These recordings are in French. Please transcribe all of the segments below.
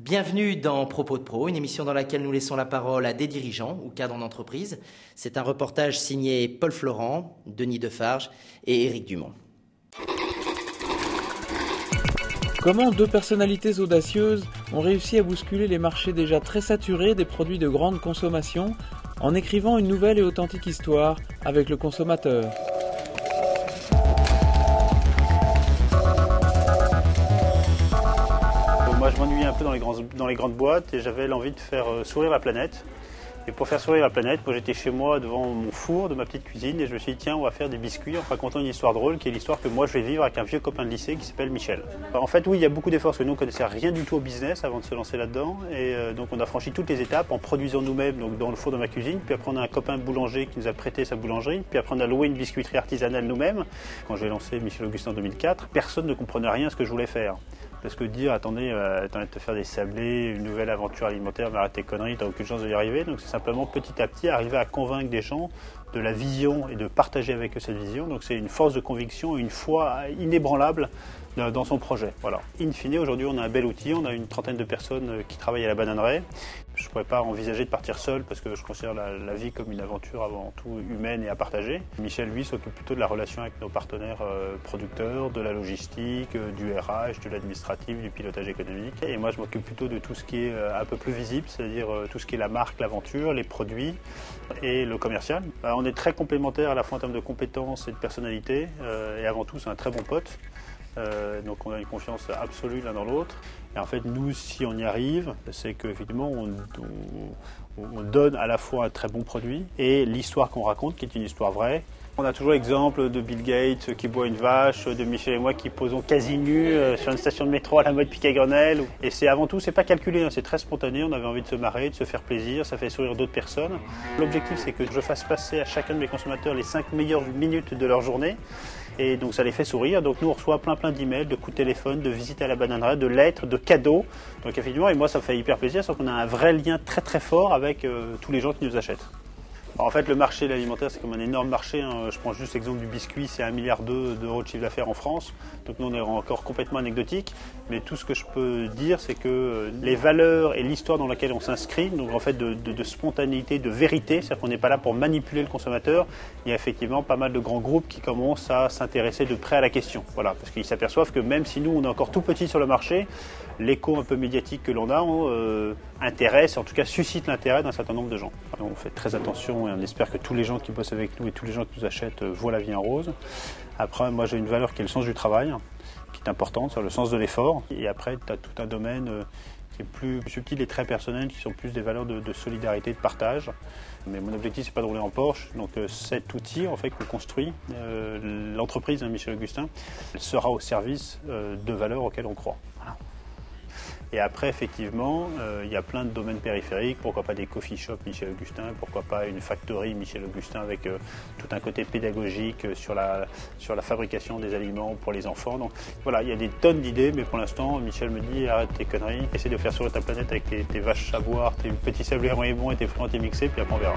Bienvenue dans Propos de Pro, une émission dans laquelle nous laissons la parole à des dirigeants ou cadres d'entreprise. C'est un reportage signé Paul Florent, Denis Defarge et Éric Dumont. Comment deux personnalités audacieuses ont réussi à bousculer les marchés déjà très saturés des produits de grande consommation en écrivant une nouvelle et authentique histoire avec le consommateur. Moi, je m'ennuyais un peu dans les grandes boîtes et j'avais l'envie de faire sourire la planète. Et pour faire sourire la planète, moi j'étais chez moi devant mon four de ma petite cuisine et je me suis dit tiens, on va faire des biscuits en racontant une histoire drôle qui est l'histoire que moi je vais vivre avec un vieux copain de lycée qui s'appelle Michel. En fait, oui, il y a beaucoup d'efforts parce que nous on ne connaissait rien du tout au business avant de se lancer là-dedans et donc on a franchi toutes les étapes en produisant nous-mêmes donc dans le four de ma cuisine. Puis après on a un copain boulanger qui nous a prêté sa boulangerie. Puis après on a loué une biscuiterie artisanale nous-mêmes. Quand j'ai lancé Michel Augustin en 2004, personne ne comprenait rien à ce que je voulais faire. Parce que dire, attendez, t'as envie de te faire des sablés, une nouvelle aventure alimentaire, mais arrête tes conneries, t'as aucune chance de y arriver. Donc c'est simplement petit à petit arriver à convaincre des gens de la vision et de partager avec eux cette vision. Donc c'est une force de conviction, une foi inébranlable dans son projet. Voilà. In fine, aujourd'hui on a un bel outil, on a une trentaine de personnes qui travaillent à la bananeraie. Je ne pourrais pas envisager de partir seul parce que je considère la vie comme une aventure avant tout humaine et à partager. Michel, lui, s'occupe plutôt de la relation avec nos partenaires producteurs, de la logistique, du RH, de l'administratif, du pilotage économique. Et moi, je m'occupe plutôt de tout ce qui est un peu plus visible, c'est-à-dire tout ce qui est la marque, l'aventure, les produits et le commercial. On est très complémentaires à la fois en termes de compétences et de personnalité. Et avant tout, c'est un très bon pote. Donc on a une confiance absolue l'un dans l'autre. Et en fait, nous, si on y arrive, c'est qu'effectivement, on donne à la fois un très bon produit et l'histoire qu'on raconte, qui est une histoire vraie. On a toujours l'exemple de Bill Gates qui boit une vache, de Michel et moi qui posons quasi nus sur une station de métro à la mode Piquet-Grenelle. Et c'est avant tout, c'est pas calculé, c'est très spontané. On avait envie de se marrer, de se faire plaisir, ça fait sourire d'autres personnes. L'objectif, c'est que je fasse passer à chacun de mes consommateurs les 5 meilleures minutes de leur journée. Et donc ça les fait sourire. Donc nous on reçoit plein d'emails, de coups de téléphone, de visites à la bananeraie, de lettres, de cadeaux. Donc effectivement, et moi ça me fait hyper plaisir, sauf qu'on a un vrai lien très fort avec tous les gens qui nous achètent. Alors en fait, le marché de l'alimentaire, c'est comme un énorme marché. Je prends juste l'exemple du biscuit, c'est 1,2 milliard d'euros de chiffre d'affaires en France. Donc nous, on est encore complètement anecdotique. Mais tout ce que je peux dire, c'est que les valeurs et l'histoire dans laquelle on s'inscrit, donc en fait de spontanéité, de vérité, c'est-à-dire qu'on n'est pas là pour manipuler le consommateur. Il y a effectivement pas mal de grands groupes qui commencent à s'intéresser de près à la question. Voilà, parce qu'ils s'aperçoivent que même si nous, on est encore tout petit sur le marché, l'écho un peu médiatique que l'on a intéresse, en tout cas suscite l'intérêt d'un certain nombre de gens. On fait très attention et on espère que tous les gens qui bossent avec nous et tous les gens qui nous achètent voient la vie en rose. Après, moi j'ai une valeur qui est le sens du travail, qui est importante, c'est le sens de l'effort. Et après, tu as tout un domaine qui est plus subtil et très personnel, qui sont plus des valeurs de solidarité, de partage. Mais mon objectif, c'est pas de rouler en Porsche. Donc cet outil en fait qu'on construit, l'entreprise Michel Augustin, elle sera au service de valeurs auxquelles on croit. Voilà. Et après, effectivement, il y a plein de domaines périphériques. Pourquoi pas des coffee shops Michel Augustin, pourquoi pas une factory Michel Augustin avec tout un côté pédagogique sur la fabrication des aliments pour les enfants. Donc voilà, il y a des tonnes d'idées, mais pour l'instant, Michel me dit arrête tes conneries, essaie de faire sourire ta planète avec tes vaches à boire, tes petits sablés à moyen bon et tes fruits anti-mixés, puis après on verra.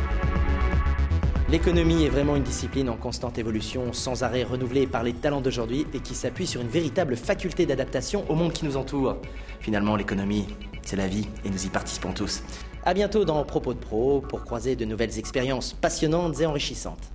L'économie est vraiment une discipline en constante évolution, sans arrêt renouvelée par les talents d'aujourd'hui et qui s'appuie sur une véritable faculté d'adaptation au monde qui nous entoure. Finalement, l'économie, c'est la vie et nous y participons tous. À bientôt dans Propos de Pro pour croiser de nouvelles expériences passionnantes et enrichissantes.